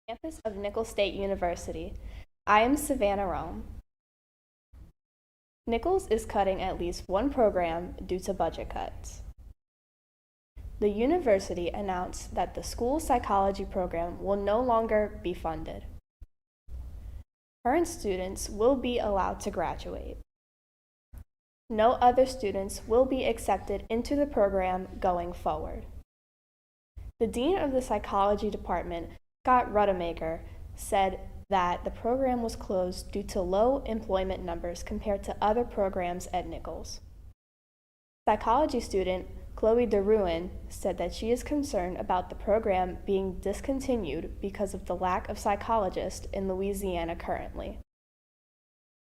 Campus of Nicholls State University. I am Savannah Rome. Nicholls is cutting at least one program due to budget cuts. The university announced that the school psychology program will no longer be funded. Current students will be allowed to graduate. No other students will be accepted into the program going forward. The dean of the psychology department, Scott Rudemaker, said that the program was closed due to low employment numbers compared to other programs at Nicholls. Psychology student Chloe DeRuin said that she is concerned about the program being discontinued because of the lack of psychologists in Louisiana currently.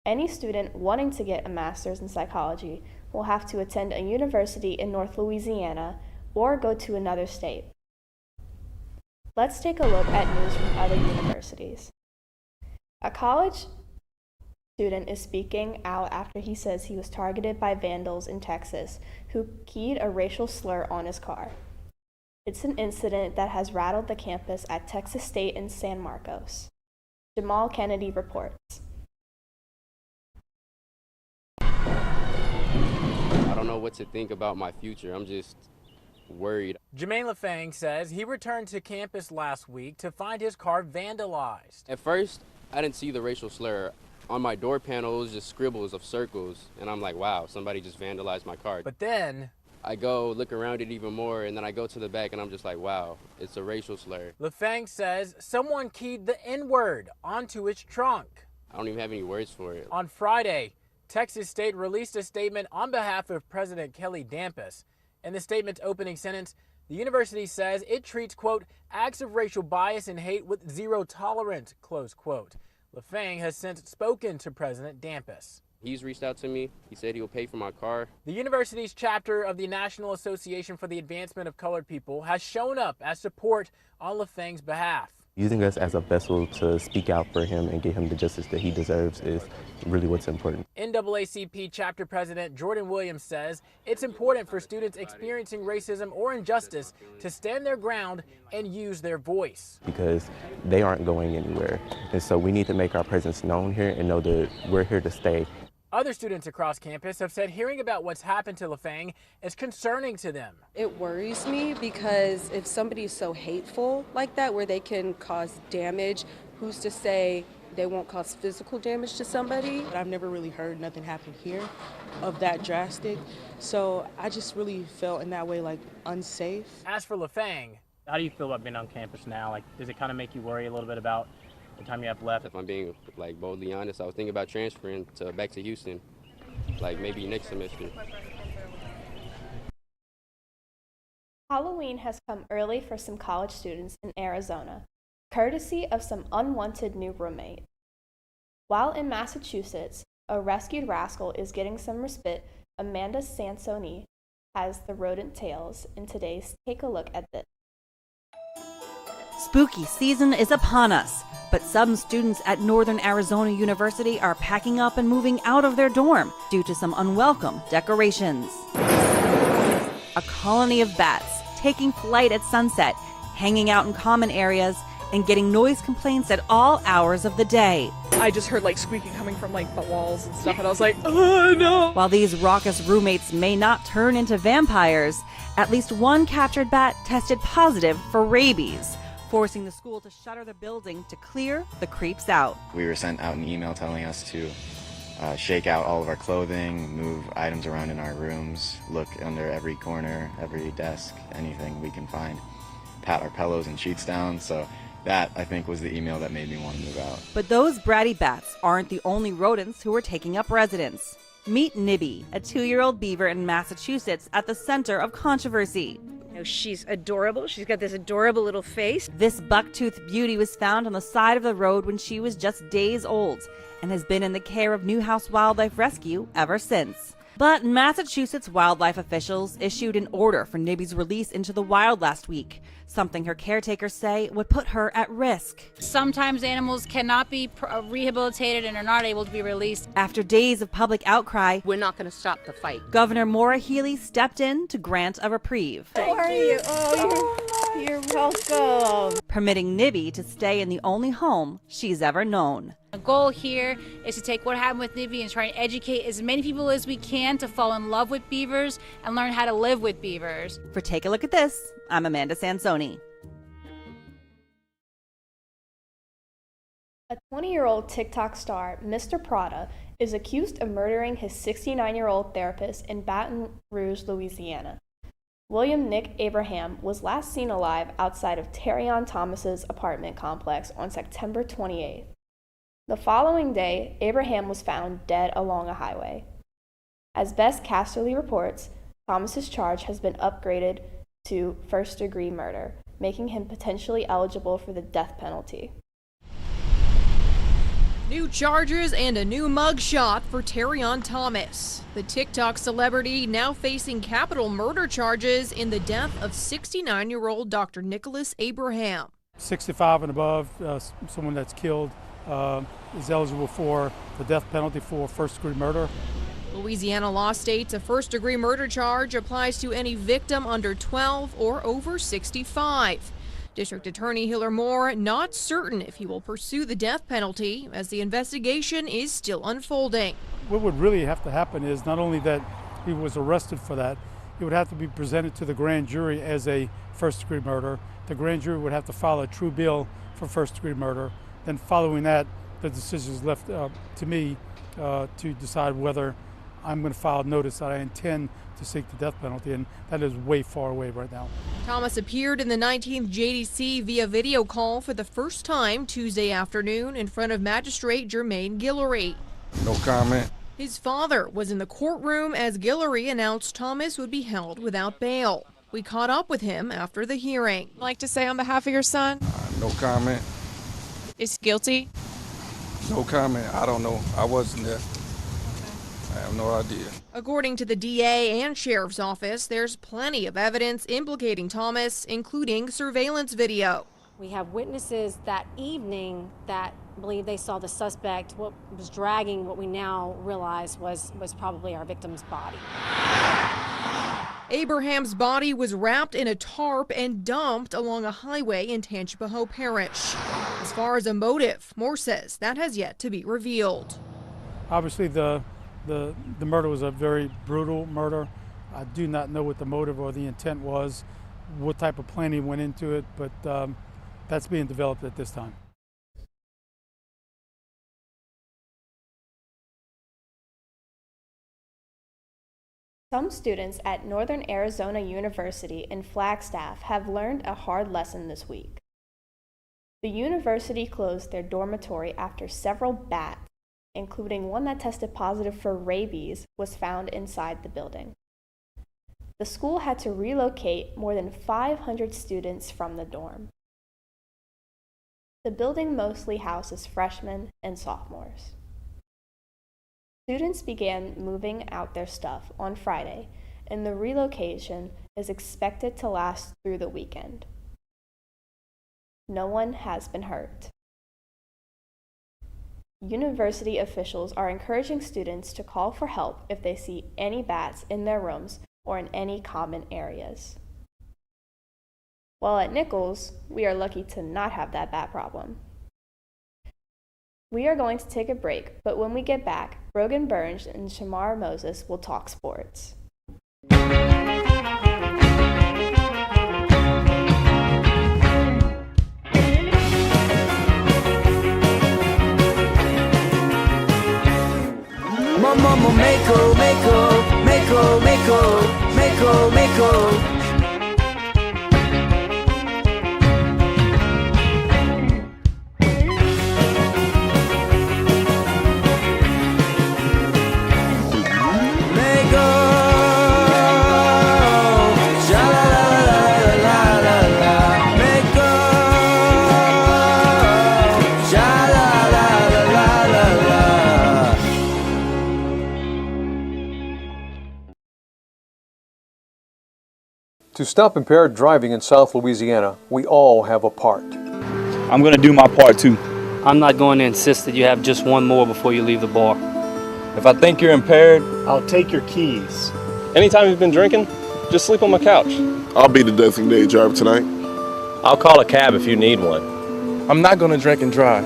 Any student wanting to get a master's in psychology will have to attend a university in North Louisiana or go to another state. Let's take a look at news from other universities. A college student is speaking out after he says he was targeted by vandals in Texas who keyed a racial slur on his car. It's an incident that has rattled the campus at Texas State in San Marcos. Jamal Kennedy reports. I don't know what to think about my future. I'm just worried. Jermaine LaFang says he returned to campus last week to find his car vandalized. At first, I didn't see the racial slur. On my door panel, it was just scribbles of circles, and I'm like, wow, somebody just vandalized my car. But then I go look around it even more, and then I go to the back, and I'm just like, wow, it's a racial slur. LaFang says someone keyed the N-word onto his trunk. I don't even have any words for it. On Friday, Texas State released a statement on behalf of President Kelly Dampus. In the statement's opening sentence, the university says it treats, quote, acts of racial bias and hate with zero tolerance, close quote. LaFang has since spoken to President Dampus. He's reached out to me. He said he'll pay for my car. The university's chapter of the National Association for the Advancement of Colored People has shown up as support on LaFang's behalf. Using us as a vessel to speak out for him and get him the justice that he deserves is really what's important. NAACP chapter president Jordan Williams says it's important for students experiencing racism or injustice to stand their ground and use their voice. Because they aren't going anywhere. And so we need to make our presence known here and know that we're here to stay. Other students across campus have said hearing about what's happened to LaFang is concerning to them. It worries me because if somebody's so hateful like that, where they can cause damage, who's to say they won't cause physical damage to somebody? I've never really heard nothing happen here of that drastic, so I just really felt in that way like unsafe. As for LaFang, how do you feel about being on campus now? Like, does it kind of make you worry a little bit about the time you have left? If I'm being like boldly honest, I was thinking about transferring back to Houston, like maybe next semester. Halloween has come early for some college students in Arizona, courtesy of some unwanted new roommate. While in Massachusetts, a rescued rascal is getting some respite, Amanda Sansoni has the rodent tales in today's Take a Look at This. Spooky season is upon us, but some students at Northern Arizona University are packing up and moving out of their dorm due to some unwelcome decorations. A colony of bats taking flight at sunset, hanging out in common areas, and getting noise complaints at all hours of the day. I just heard like squeaking coming from like the walls and stuff, and I was like, oh no! While these raucous roommates may not turn into vampires, at least one captured bat tested positive for rabies, forcing the school to shutter the building to clear the creeps out. We were sent out an email telling us to shake out all of our clothing, move items around in our rooms, look under every corner, every desk, anything we can find, pat our pillows and sheets down. So that, I think, was the email that made me want to move out. But those bratty bats aren't the only rodents who are taking up residence. Meet Nibby, a 2-year-old beaver in Massachusetts at the center of controversy. She's adorable. She's got this adorable little face. This buck-toothed beauty was found on the side of the road when she was just days old and has been in the care of Newhouse Wildlife Rescue ever since. But Massachusetts wildlife officials issued an order for Nibby's release into the wild last week, something her caretakers say would put her at risk. Sometimes animals cannot be rehabilitated and are not able to be released. After days of public outcry, We're not going to stop the fight. Governor Maura Healey stepped in to grant a reprieve. How are you? Oh, You're welcome. permitting Nibby to stay in the only home she's ever known. The goal here is to take what happened with Nibby and try and educate as many people as we can to fall in love with beavers and learn how to live with beavers. For Take a Look at This, I'm Amanda Sansoni. A 20-year-old TikTok star, Mr. Prada, is accused of murdering his 69-year-old therapist in Baton Rouge, Louisiana. William Nick Abraham was last seen alive outside of Terrion Thomas's apartment complex on September 28th. The following day, Abraham was found dead along a highway. As Bess Casterly reports, Thomas's charge has been upgraded to first-degree murder, making him potentially eligible for the death penalty. New charges and a new mugshot for Terrion Thomas. The TikTok celebrity now facing capital murder charges in the death of 69-year-old Dr. Nicholas Abraham. 65 and above, someone that's killed is eligible for the death penalty for first-degree murder. Louisiana law states a first-degree murder charge applies to any victim under 12 or over 65. District Attorney Hiller Moore not certain if he will pursue the death penalty as the investigation is still unfolding. What would really have to happen is not only that he was arrested for that, it would have to be presented to the grand jury as a first-degree murder. The grand jury would have to file a true bill for first-degree murder. Then following that, the decision is left to me to decide whether I'm going to file notice that I intend to seek the death penalty, and that is way far away right now. Thomas appeared in the 19th JDC via video call for the first time Tuesday afternoon in front of Magistrate Jermaine Guillory. No comment. His father was in the courtroom as Guillory announced Thomas would be held without bail. We caught up with him after the hearing. Like to say on behalf of your son? No comment. Is guilty? No comment. I don't know. I wasn't there. I have no idea. According to the DA and Sheriff's Office, there's plenty of evidence implicating Thomas, including surveillance video. We have witnesses that evening that believe they saw the suspect, what was dragging what we now realize was probably our victim's body. Abraham's body was wrapped in a tarp and dumped along a highway in Tangipahoa Parish. As far as a motive, Moore says that has yet to be revealed. Obviously, the murder was a very brutal murder. I do not know what the motive or the intent was, what type of planning went into it, but that's being developed at this time. Some students at Northern Arizona University in Flagstaff have learned a hard lesson this week. The university closed their dormitory after several bats, including one that tested positive for rabies, was found inside the building. The school had to relocate more than 500 students from the dorm. The building mostly houses freshmen and sophomores. Students began moving out their stuff on Friday, and the relocation is expected to last through the weekend. No one has been hurt. University officials are encouraging students to call for help if they see any bats in their rooms or in any common areas. While at Nichols, we are lucky to not have that bat problem. We are going to take a break, but when we get back, Brogan Burns and Shamar Moses will talk sports. Mama, mako, mako, mako, mako, mako, mako. To stop impaired driving in South Louisiana, we all have a part. I'm going to do my part too. I'm not going to insist that you have just one more before you leave the bar. If I think you're impaired, I'll take your keys. Anytime you've been drinking, just sleep on my couch. I'll be the designated driver tonight. I'll call a cab if you need one. I'm not gonna drink and drive.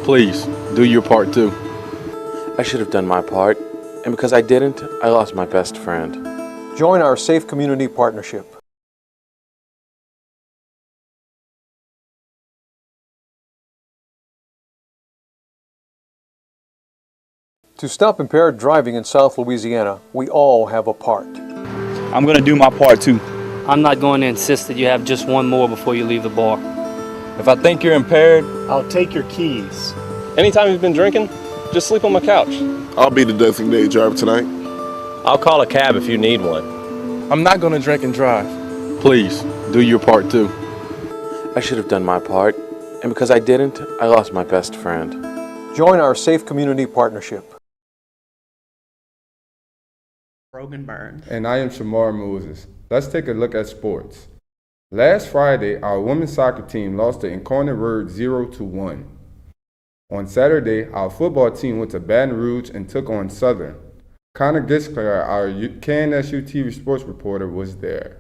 Please, do your part too. I should have done my part, and because I didn't, I lost my best friend. Join our Safe Community Partnership. To stop impaired driving in South Louisiana, we all have a part. I'm going to do my part too. I'm not going to insist that you have just one more before you leave the bar. If I think you're impaired, I'll take your keys. Anytime you've been drinking, just sleep on my couch. I'll be the designated driver tonight. I'll call a cab if you need one. I'm not gonna drink and drive. Please, do your part too. I should have done my part, and because I didn't, I lost my best friend. Join our Safe Community Partnership. Brogan Burns. And I am Shamar Moses. Let's take a look at sports. Last Friday, our women's soccer team lost to Incarnate Word 0-1. On Saturday, our football team went to Baton Rouge and took on Southern. Connor Giskler, our Knsu-TV sports reporter, was there.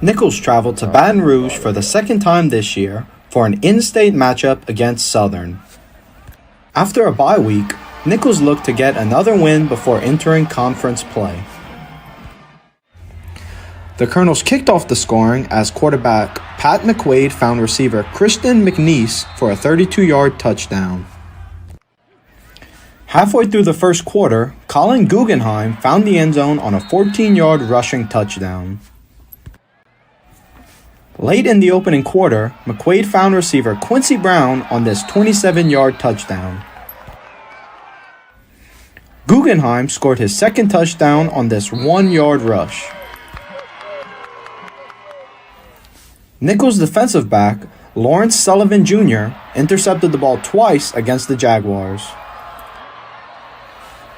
Nichols traveled to Baton Rouge for the second time this year for an in-state matchup against Southern. After a bye week, Nichols looked to get another win before entering conference play. The Colonels kicked off the scoring as quarterback Pat McQuaid found receiver Kristen McNeese for a 32-yard touchdown. Halfway through the first quarter, Colin Guggenheim found the end zone on a 14-yard rushing touchdown. Late in the opening quarter, McQuaid found receiver Quincy Brown on this 27-yard touchdown. Guggenheim scored his second touchdown on this 1-yard rush. Nichols' defensive back, Lawrence Sullivan Jr., intercepted the ball twice against the Jaguars.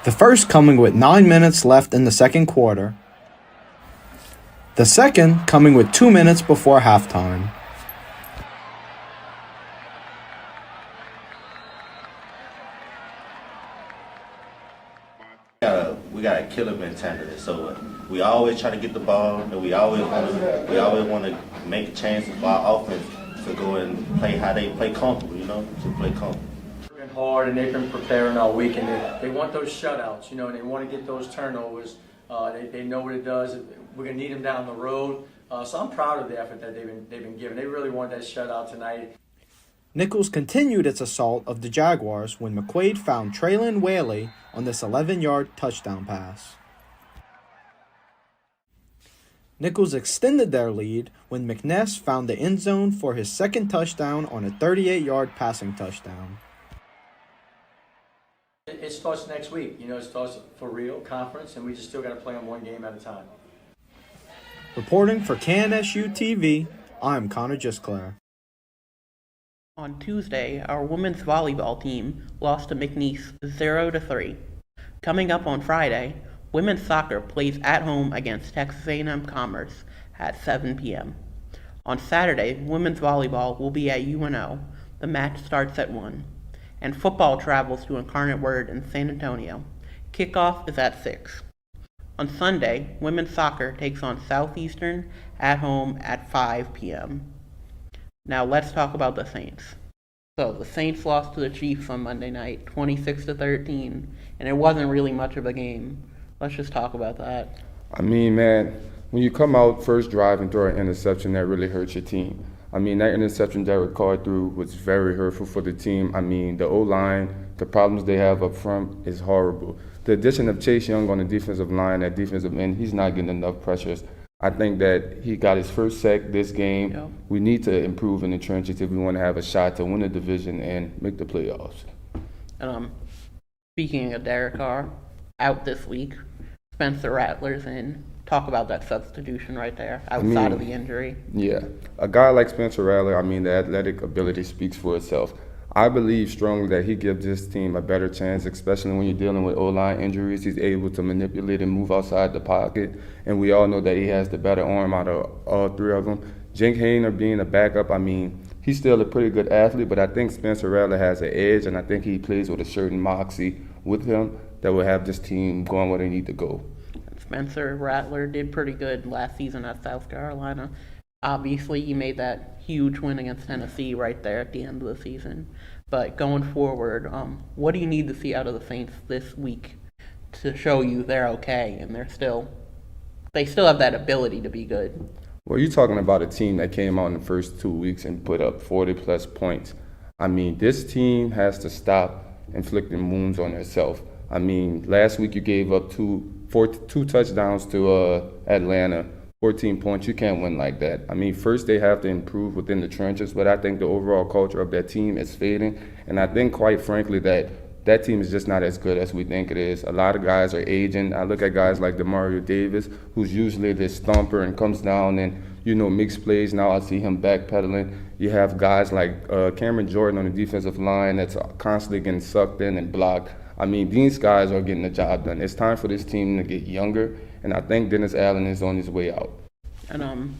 The first coming with 9 minutes left in the second quarter. The second coming with 2 minutes before halftime. We got a killer mentality, so we always try to get the ball, and we always want to make a chance for our offense to go and play how they play comfortable, to play comfortable. Working hard, and they've been preparing all week, and they want those shutouts, and they want to get those turnovers. They know what it does. We're gonna need them down the road. So I'm proud of the effort that they've been given. They really wanted that shutout tonight. Nichols continued its assault of the Jaguars when McQuaid found Traylon Whaley on this 11-yard touchdown pass. Nichols extended their lead when McNess found the end zone for his second touchdown on a 38-yard passing touchdown. It starts next week. It starts for real, conference, and we just still got to play them one game at a time. Reporting for Knsu-TV, I'm Connor Giskler. On Tuesday, our women's volleyball team lost to McNeese 0-3. Coming up on Friday, women's soccer plays at home against Texas A&M Commerce at 7 p.m. On Saturday, women's volleyball will be at UNO. The match starts at 1. And football travels to Incarnate Word in San Antonio. Kickoff is at 6. On Sunday, women's soccer takes on Southeastern at home at 5 p.m. Now let's talk about the Saints. So the Saints lost to the Chiefs on Monday night, 26-13, and it wasn't really much of a game. Let's just talk about that. I mean, man, when you come out first drive and throw an interception, that really hurts your team. I mean, that interception that was called through was very hurtful for the team. I mean, the O-line, the problems they have up front is horrible. The addition of Chase Young on the defensive line, that defensive end, he's not getting enough pressures. I think that he got his first sack this game. Yep. We need to improve in the trenches if we want to have a shot to win the division and make the playoffs. Speaking of Derek Carr, out this week, Spencer Rattler's in. Talk about that substitution right there, outside of the injury. Yeah, a guy like Spencer Rattler, the athletic ability speaks for itself. I believe strongly that he gives this team a better chance, especially when you're dealing with O-line injuries. He's able to manipulate and move outside the pocket, and we all know that he has the better arm out of all three of them. Jake Hayner being a backup, he's still a pretty good athlete, but I think Spencer Rattler has an edge, and I think he plays with a certain moxie with him that will have this team going where they need to go. Spencer Rattler did pretty good last season at South Carolina. Obviously, you made that huge win against Tennessee right there at the end of the season. But going forward, what do you need to see out of the Saints this week to show you they're okay and they still have that ability to be good? Well, you're talking about a team that came out in the first 2 weeks and put up 40-plus points. I mean, this team has to stop inflicting wounds on itself. I mean, last week you gave up two touchdowns to Atlanta, 14 points. You can't win like that. I mean, first they have to improve within the trenches, but I think the overall culture of that team is fading. And I think, quite frankly, that team is just not as good as we think it is. A lot of guys are aging. I look at guys like DeMario Davis, who's usually this stomper and comes down and, makes plays. Now I see him backpedaling. You have guys like Cameron Jordan on the defensive line that's constantly getting sucked in and blocked. I mean, these guys are getting the job done. It's time for this team to get younger, and I think Dennis Allen is on his way out. And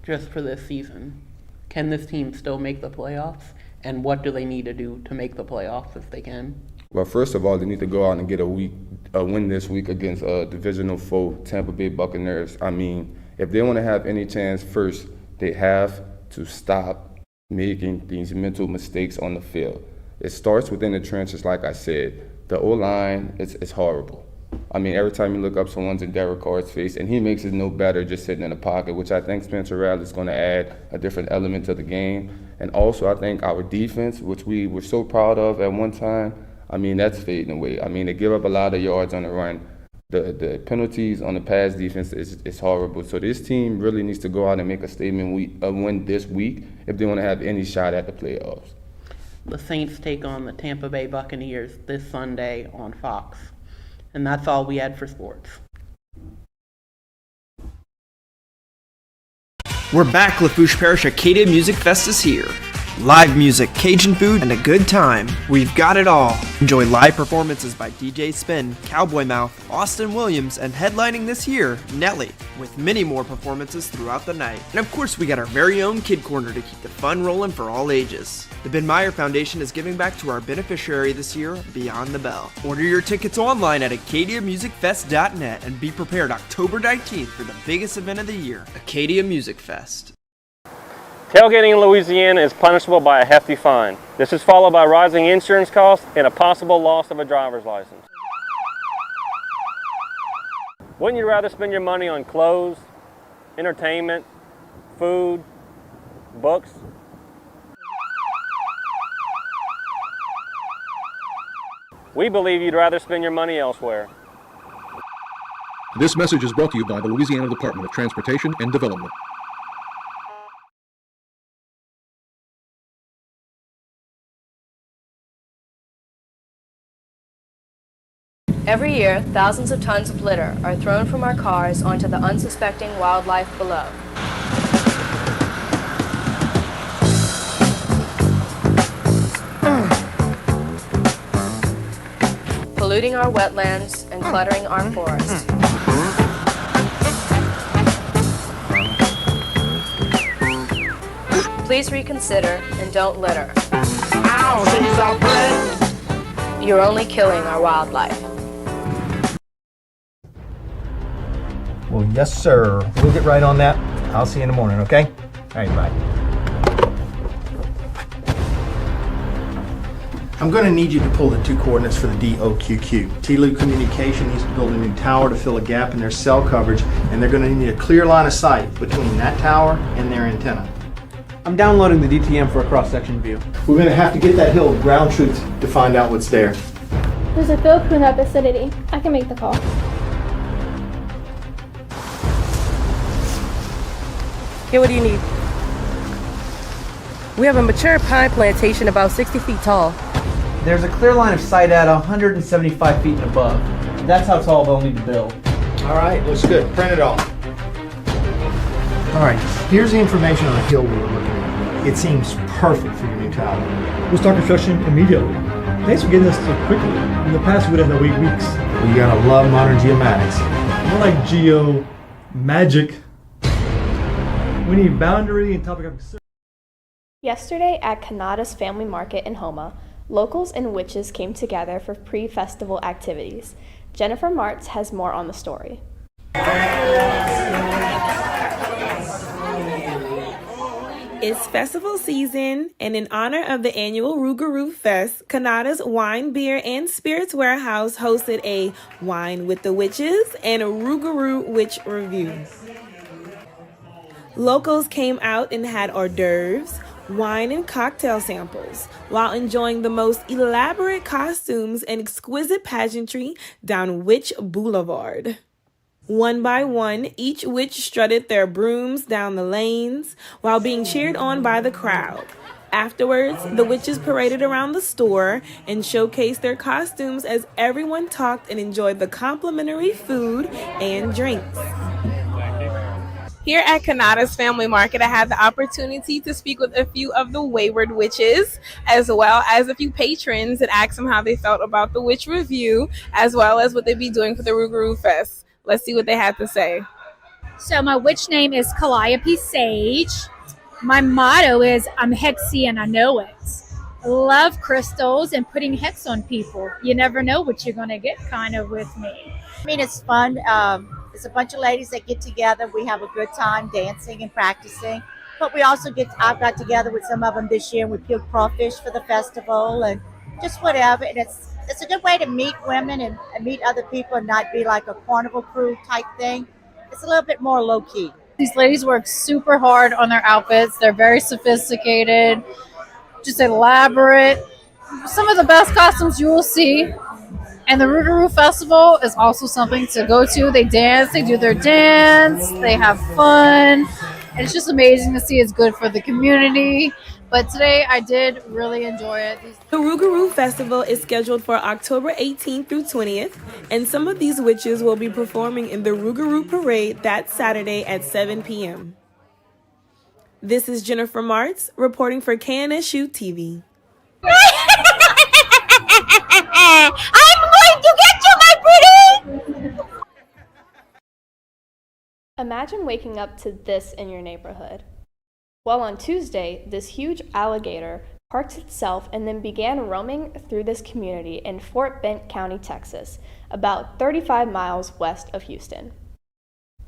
just for this season, can this team still make the playoffs? And what do they need to do to make the playoffs if they can? Well, first of all, they need to go out and get a win this week against a divisional foe, Tampa Bay Buccaneers. I mean, if they want to have any chance, first, they have to stop making these mental mistakes on the field. It starts within the trenches, like I said. The O-line, it's horrible. I mean, every time you look up, someone's in Derek Carr's face, and he makes it no better just sitting in the pocket, which I think Spencer Rattler is going to add a different element to the game. And also, I think our defense, which we were so proud of at one time, I mean, that's fading away. I mean, they give up a lot of yards on the run. The penalties on the pass defense is horrible. So this team really needs to go out and make a statement win this week if they want to have any shot at the playoffs. The Saints take on the Tampa Bay Buccaneers this Sunday on Fox. And that's all we had for sports. We're back. Lafourche Parish Acadia Music Fest is here. Live music, Cajun food, and a good time. We've got it all. Enjoy live performances by DJ Spin, Cowboy Mouth, Austin Williams, and headlining this year, Nelly, with many more performances throughout the night. And of course, we got our very own Kid Corner to keep the fun rolling for all ages. The Ben Meyer Foundation is giving back to our beneficiary this year, Beyond the Bell. Order your tickets online at acadiamusicfest.net and be prepared October 19th for the biggest event of the year, Acadia Music Fest. Tailgating in Louisiana is punishable by a hefty fine. This is followed by rising insurance costs and a possible loss of a driver's license. Wouldn't you rather spend your money on clothes, entertainment, food, books? We believe you'd rather spend your money elsewhere. This message is brought to you by the Louisiana Department of Transportation and Development. Every year, thousands of tons of litter are thrown from our cars onto the unsuspecting wildlife below. Polluting our wetlands and cluttering our forests. Please reconsider and don't litter. You're only killing our wildlife. Well, yes, sir. We'll get right on that. I'll see you in the morning, okay? All right, bye. I'm going to need you to pull the two coordinates for the DOQQ. TLU Communication needs to build a new tower to fill a gap in their cell coverage, and they're going to need a clear line of sight between that tower and their antenna. I'm downloading the DTM for a cross-section view. We're going to have to get that hill of ground truth to find out what's there. There's a field cleanup acidity. I can make the call. Okay, what do you need? We have a mature pine plantation about 60 feet tall. There's a clear line of sight at 175 feet and above. That's how tall they'll need to build. All right, looks good. Print it off. All right, here's the information on the hill we were looking at. It seems perfect for your new tower. We'll start construction immediately. Thanks for getting us so quickly. In the past, we'd have to wait weeks. Well, you gotta love modern geomatics. More like geo magic. We need boundary and topographic survey. Yesterday at Kanata's Family Market in Homa, locals and witches came together for pre-festival activities. Jennifer Martz has more on the story. It's festival season, and in honor of the annual Rougarou Fest, Canada's Wine, Beer, and Spirits Warehouse hosted a Wine with the Witches and a Rougarou Witch Review. Locals came out and had hors d'oeuvres, wine and cocktail samples, while enjoying the most elaborate costumes and exquisite pageantry down Witch Boulevard. One by one, each witch strutted their brooms down the lanes while being cheered on by the crowd. Afterwards, the witches paraded around the store and showcased their costumes as everyone talked and enjoyed the complimentary food and drinks. Here at Canada's Family Market, I had the opportunity to speak with a few of the wayward witches, as well as a few patrons, and ask them how they felt about the witch review, as well as what they'd be doing for the Rougarou Fest. Let's see what they had to say. So my witch name is Calliope Sage. My motto is I'm hexy and I know it. Love crystals and putting hex on people. You never know what you're going to get kind of with me. I mean, it's fun. It's a bunch of ladies that get together. We have a good time dancing and practicing. But we also I've got together with some of them this year and we peeled crawfish for the festival and just whatever. And it's a good way to meet women and meet other people and not be like a carnival crew type thing. It's a little bit more low key. These ladies work super hard on their outfits. They're very sophisticated, just elaborate. Some of the best costumes you will see. And the Rougarou Festival is also something to go to. They dance, they do their dance, they have fun. And it's just amazing to see. It's good for the community. But today I did really enjoy it. The Rougarou Festival is scheduled for October 18th through 20th, and some of these witches will be performing in the Rougarou Parade that Saturday at 7 p.m. This is Jennifer Martz reporting for Knsu-TV. I'm going to get you, my pretty! Imagine waking up to this in your neighborhood. Well, on Tuesday, this huge alligator parked itself and then began roaming through this community in Fort Bend County, Texas, about 35 miles west of Houston.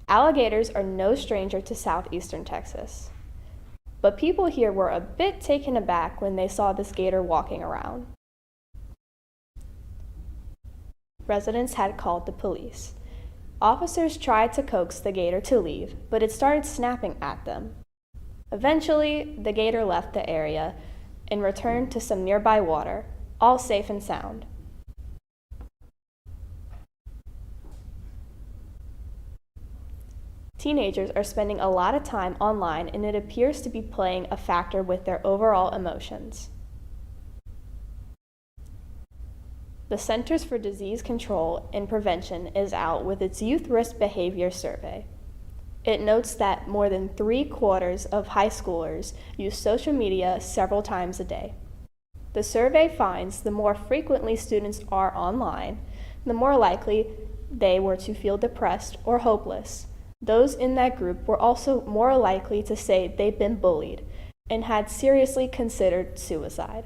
Alligators are no stranger to southeastern Texas, but people here were a bit taken aback when they saw this gator walking around. Residents had called the police. Officers tried to coax the gator to leave, but it started snapping at them. Eventually, the gator left the area and returned to some nearby water, all safe and sound. Teenagers are spending a lot of time online, and it appears to be playing a factor with their overall emotions. The Centers for Disease Control and Prevention is out with its Youth Risk Behavior Survey. It notes that more than 3/4 of high schoolers use social media several times a day. The survey finds the more frequently students are online, the more likely they were to feel depressed or hopeless. Those in that group were also more likely to say they've been bullied and had seriously considered suicide.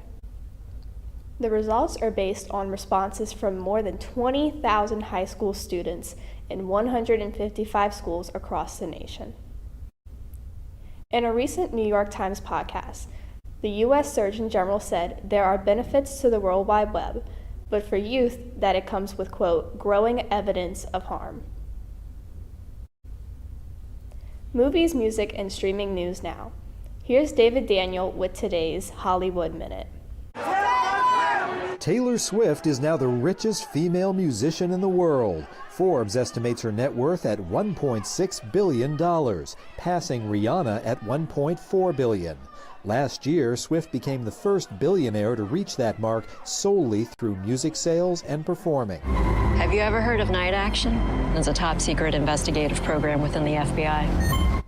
The results are based on responses from more than 20,000 high school students in 155 schools across the nation. In a recent New York Times podcast, the U.S. Surgeon General said there are benefits to the World Wide Web, but for youth that it comes with, quote, growing evidence of harm. Movies, music, and streaming news now. Here's David Daniel with today's Hollywood Minute. Taylor Swift is now the richest female musician in the world. Forbes estimates her net worth at $1.6 billion, passing Rihanna at $1.4 billion. Last year, Swift became the first billionaire to reach that mark solely through music sales and performing. Have you ever heard of Night Action? It's a top-secret investigative program within the FBI.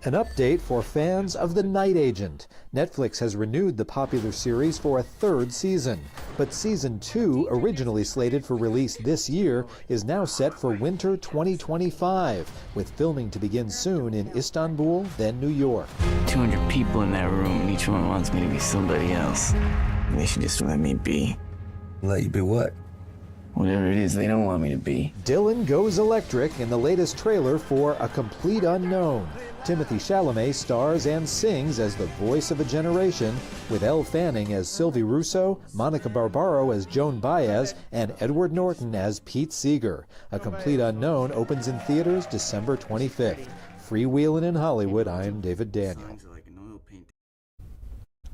An update for fans of The Night Agent. Netflix has renewed the popular series for a third season, but season 2, originally slated for release this year, is now set for winter 2025, with filming to begin soon in Istanbul, then New York. 200 people in that room, and each one wants me to be somebody else. They should just let me be. Let you be what? whatever it is they don't want me to be. Dylan goes electric in the latest trailer for A Complete Unknown. Timothy Chalamet stars and sings as the voice of a generation, with Elle Fanning as Sylvie Russo, Monica Barbaro as Joan Baez, and Edward Norton as Pete Seeger. A Complete Unknown opens in theaters December 25th. Freewheelin' in Hollywood, I'm David Daniel.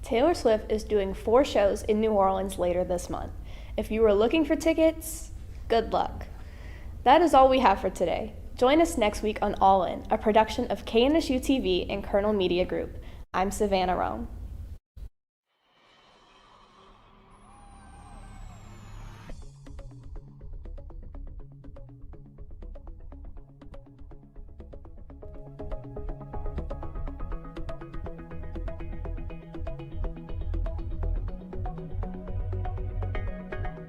Taylor Swift is doing 4 shows in New Orleans later this month. If you were looking for tickets, good luck. That is all we have for today. Join us next week on All In, a production of Knsu-TV and Kernel Media Group. I'm Savannah Rome.